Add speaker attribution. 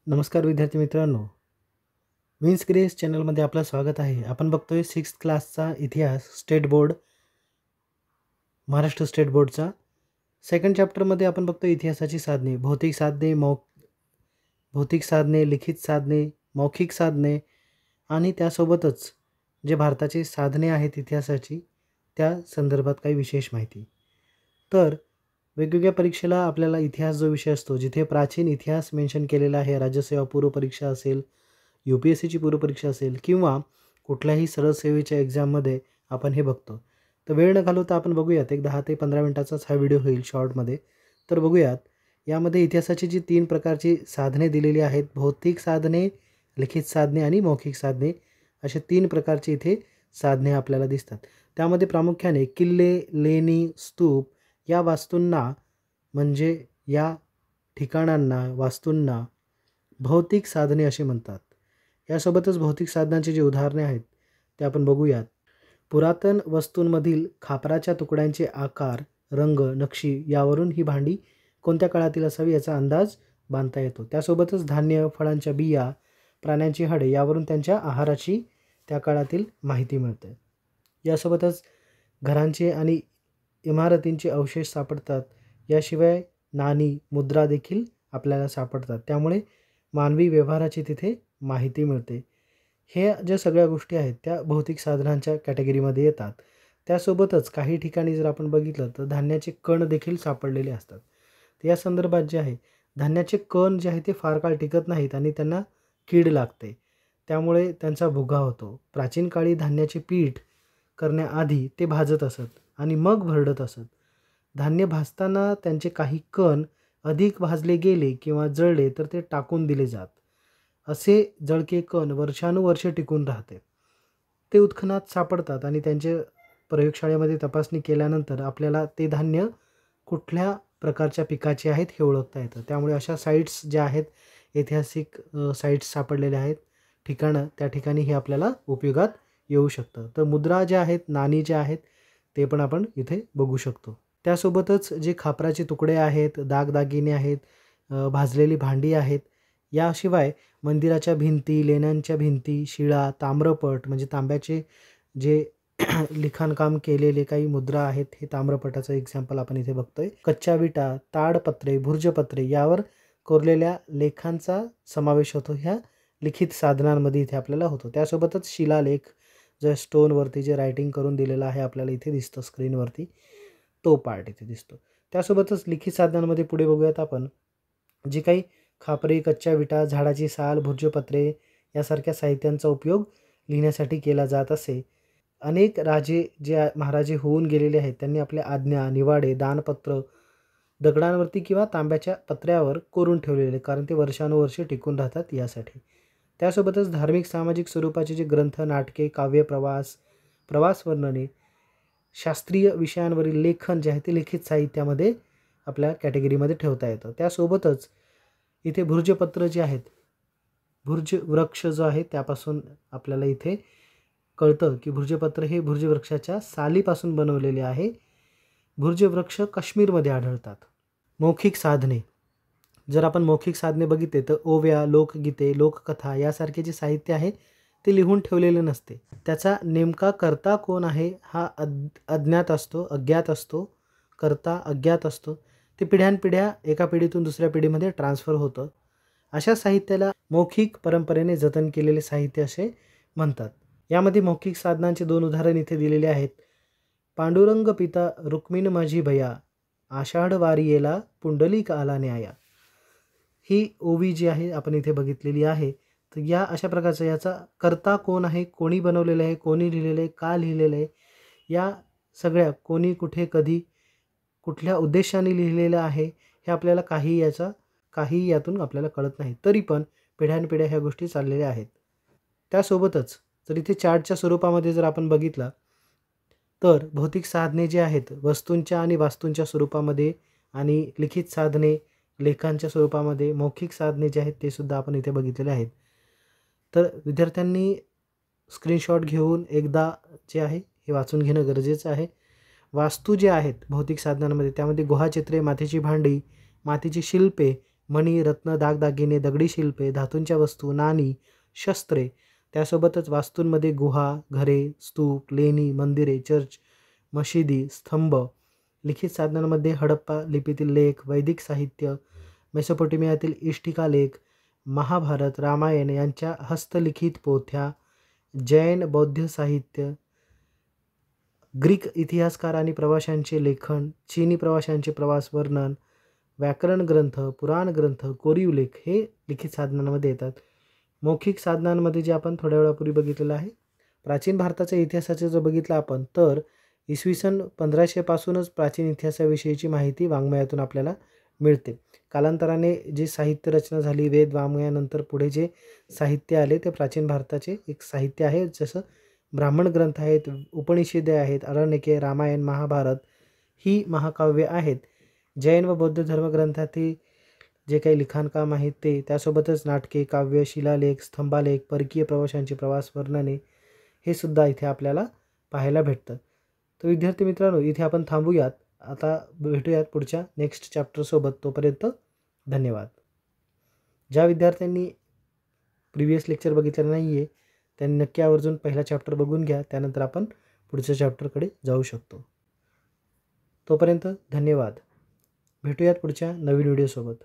Speaker 1: नमस्कार विद्यार्थी मित्रांनो, विन्स ग्रेस चॅनलमध्ये आपलं स्वागत आहे. आपण बघतोय 6th क्लासचा इतिहास state board, Maharashtra state बोर्डचा second चॅप्टरमध्ये आपण बघतोय इतिहासाची साधने, भौतिक साधने, लिखित साधने, मौखिक साधने आणि त्यासोबतच जे भारताची साधने आहेत इतिहासाची त्या संदर्भात काही विशेष माहिती. तर वेगवेगळ्या परीक्षेला आपल्याला इतिहास जो विषय असतो, जिथे प्राचीन इतिहास मेन्शन केलेला आहे, राज्यसेवा पूर्व परीक्षा असेल, UPSCची पूर्व परीक्षा असेल किंवा कुठल्याही सरळ सेवेच्या एक्झाममध्ये आपण हे बघतो. तर वेळ न घालवता आपण बघूयात, एक 10 ते 15 मिनिटाचाच हा व्हिडिओ होईल शॉर्टमध्ये. तर बघूयात यामध्ये इतिहासाची जी 3 प्रकारची साधने दिलेली आहेत, भौतिक साधने, लिखित साधने आणि मौखिक साधने, असे 3 प्रकारचे इथे साधने आपल्याला दिसतात. त्यामध्ये प्रामुख्याने किल्ले, लेणी, स्तूप या वास्तूंना म्हणजे या ठिकाणांना, वास्तूंना भौतिक साधने असे म्हणतात. यासोबतच भौतिक साधनांची जी उदाहरणे आहेत ते आपण बघूयात. पुरातन वस्तूंमधील खापराच्या तुकड्यांचे आकार, रंग, नक्षी यावरून ही भांडी कोणत्या काळातील असावी याचा अंदाज बांधता येतो. त्यासोबतच धान्य, फळांच्या बिया, प्राण्यांची हाडे यावरून त्यांच्या आहाराची त्या काळातील माहिती मिळते. यासोबतच घरांचे आणि इमारतींचे अवशेष सापडतात. याशिवाय नाणी, मुद्रा देखील आपल्याला सापडतात. त्यामुळे मानवी व्यवहाराची तिथे माहिती मिळते. हे ज्या सगळ्या गोष्टी आहेत त्या भौतिक साधनांच्या कॅटेगरीमध्ये येतात. त्यासोबतच काही ठिकाणी जर आपण बघितलं तर धान्याचे कण देखील सापडलेले असतात. तर या संदर्भात जे आहे, धान्याचे कण जे आहे ते फार काळ टिकत नाहीत आणि त्यांना कीड लागते, त्यामुळे त्यांचा भुगा होतो. प्राचीन काळी धान्याचे पीठ करण्याआधी ते भाजत असत आणि मग भरडत असत. धान्य भाजताना त्यांचे काही कण अधिक भाजले गेले किंवा जळले तर ते टाकून दिले जात. असे जळके कण वर्षानुवर्षे टिकून राहते. ते उत्खनात सापडतात आणि त्यांचे प्रयोगशाळेमध्ये तपासणी केल्यानंतर आपल्याला ते धान्य कुठल्या प्रकारच्या पिकाचे आहेत हे ओळखता येतं. त्यामुळे अशा साईट्स ज्या आहेत, ऐतिहासिक साईट्स सापडलेल्या आहेत, ठिकाणं, त्या ठिकाणी हे आपल्याला उपयोगात येऊ शकतं. तर मुद्रा ज्या आहेत, नाणी ज्या आहेत ते पण आपण इथे बघू शकतो. त्यासोबतच जे खापराचे तुकडे आहेत, दागदागिने आहेत, भाजलेली भांडी आहेत, याशिवाय मंदिराच्या भिंती, लेण्यांच्या भिंती, शिळा, ताम्रपट म्हणजे तांब्याचे जे लिखाणकाम केलेले काही मुद्रा आहेत, हे ताम्रपटाचं एक्झाम्पल आपण इथे बघतोय. कच्च्या विटा, ताडपत्रे, भुर्जपत्रे यावर कोरलेल्या लेखांचा समावेश होतो. ह्या लिखित साधनांमध्ये इथे आपल्याला होतो. त्यासोबतच शिलालेख, जे स्टोनवरती जे रायटिंग करून दिलेलं आहे आपल्याला इथे दिसतं स्क्रीनवरती, तो पार्ट इथे दिसतो. त्यासोबतच लिखित साधनांमध्ये पुढे बघूयात आपण, जी काही खापरे, कच्च्या विटा, झाडाची साल, भुर्जपत्रे यासारख्या साहित्यांचा उपयोग लिहिण्यासाठी केला जात असे. अनेक राजे जे महाराजे होऊन गेलेले आहेत त्यांनी आपल्या आज्ञा, निवाडे, दानपत्र दगडांवरती किंवा तांब्याच्या पत्र्यावर कोरून ठेवलेले, कारण ते वर्षानुवर्षे टिकून राहतात यासाठी. त्यासोबतच धार्मिक, सामाजिक स्वरूपाचे जे ग्रंथ, नाटके, काव्य, प्रवास वर्णने, शास्त्रीय विषयांवरील लेखन जे आहे ते लिखित साहित्यामध्ये आपल्या कॅटेगरीमध्ये ठेवता येतं. त्यासोबतच इथे भुर्जपत्र जे आहेत, भुर्ज वृक्ष जो आहे त्यापासून आपल्याला इथे कळतं की भुर्जपत्र हे भुर्ज वृक्षाच्या सालीपासून बनवलेले आहे. भुर्ज वृक्ष काश्मीरमध्ये आढळतात. मौखिक साधने, जर आपण मौखिक साधने बघितले तर ओव्या, लोकगीते, लोककथा यासारखे जे साहित्य आहे ते लिहून ठेवलेले नसते. त्याचा नेमका कर्ता कोण आहे हा अज्ञात असतो. कर्ता अज्ञात असतो. ते पिढ्यानपिढ्या एका पिढीतून दुसऱ्या पिढीमध्ये ट्रान्सफर होतं. अशा साहित्याला मौखिक परंपरेने जतन केलेले साहित्य असे म्हणतात. यामध्ये मौखिक साधनांचे 2 उदाहरण इथे दिलेले आहेत. पांडुरंग पिता रुक्मिण माझी भया, आषाढ वारियेला पुंडलिक आला न्याया. ही ओवी जी आहे आपण इथे बघितलेली आहे. तर या अशा प्रकारचं, याचा कर्ता कोण आहे, कोणी बनवलेलं आहे, कोणी लिहिलेलं आहे, का लिहिलेलं आहे, या सगळ्या कोणी, कुठे, कधी, कुठल्या उद्देशाने लिहिलेलं आहे हे आपल्याला काही यातून आपल्याला कळत नाही. तरी पण पिढ्यानपिढ्या ह्या गोष्टी चाललेल्या आहेत. त्यासोबतच जर इथे चार्टच्या स्वरूपामध्ये जर आपण बघितला तर भौतिक साधने जे आहेत वस्तूंच्या आणि वास्तूंच्या स्वरूपामध्ये, आणि लिखित साधने लेखांच्या स्वरूपामध्ये, मौखिक साधने जे आहेत ते सुद्धा आपण इथे बघितलेले आहेत. तर विद्यार्थ्यांनी स्क्रीनशॉट घेऊन एकदा जे आहे हे वाचून घेणं गरजेचं आहे. वास्तू जे आहेत भौतिक साधनांमध्ये त्यामध्ये गुहाचित्रे, मातीची भांडी, मातीची शिल्पे, मणी, रत्न, दागदागिने, दगडी शिल्पे, धातूंच्या वस्तू, नाणी, शस्त्रे, त्यासोबतच वास्तूंमध्ये गुहा, घरे, स्तूप, लेणी, मंदिरे, चर्च, मशिदी, स्तंभ, लिखित साधनांमध्ये हडप्पा लिपीतील लेख, वैदिक साहित्य, मेसोपोटेमियातील इष्टिका लेख, महाभारत, रामायण यांच्या हस्तलिखित पोथ्या, जैन बौद्ध साहित्य, ग्रीक इतिहासकार आणि प्रवाशांचे लेखन, चीनी प्रवाशांचे प्रवास वर्णन, व्याकरण ग्रंथ, पुराण ग्रंथ, कोरीव लेख हे लिखित साधनांमध्ये येतात. मौखिक साधनांमध्ये जे आपण थोड्या वेळापूर्वी बघितलेलं आहे, प्राचीन भारताच्या इतिहासाचं जर बघितलं आपण तर इसवी सन 1500 पासूनच प्राचीन इतिहासाविषयीची माहिती वाङ्मयातून आपल्याला मिळते. कालांतराने जी साहित्य रचना झाली, वेद वाङ्मयानंतर पुढे जे साहित्य आले ते प्राचीन भारताचे एक साहित्य आहे. जसं ब्राह्मण ग्रंथ आहेत, उपनिषदे आहेत, अरण्यके, रामायण, महाभारत ही महाकाव्य आहेत. जैन व बौद्ध धर्मग्रंथातील जे काही लिखाणकाम आहे ते, त्यासोबतच नाटके, काव्य, शिलालेख, स्तंभालेख, परकीय प्रवाशांचे प्रवास वर्णने हे सुद्धा इथे आपल्याला पाहायला भेटतं. तर विद्यार्थी मित्रांनो, इथे आपण थांबूयात. आता भेटूयात पुढच्या नेक्स्ट चॅप्टरसोबत. तोपर्यंत धन्यवाद. ज्या विद्यार्थ्यांनी प्रिव्हियस लेक्चर बघितलेलं नाही आहे त्यांनी नक्की आवर्जून पहिला चॅप्टर बघून घ्या. त्यानंतर आपण पुढच्या चॅप्टरकडे जाऊ शकतो. तोपर्यंत धन्यवाद. भेटूयात पुढच्या नवीन व्हिडिओसोबत.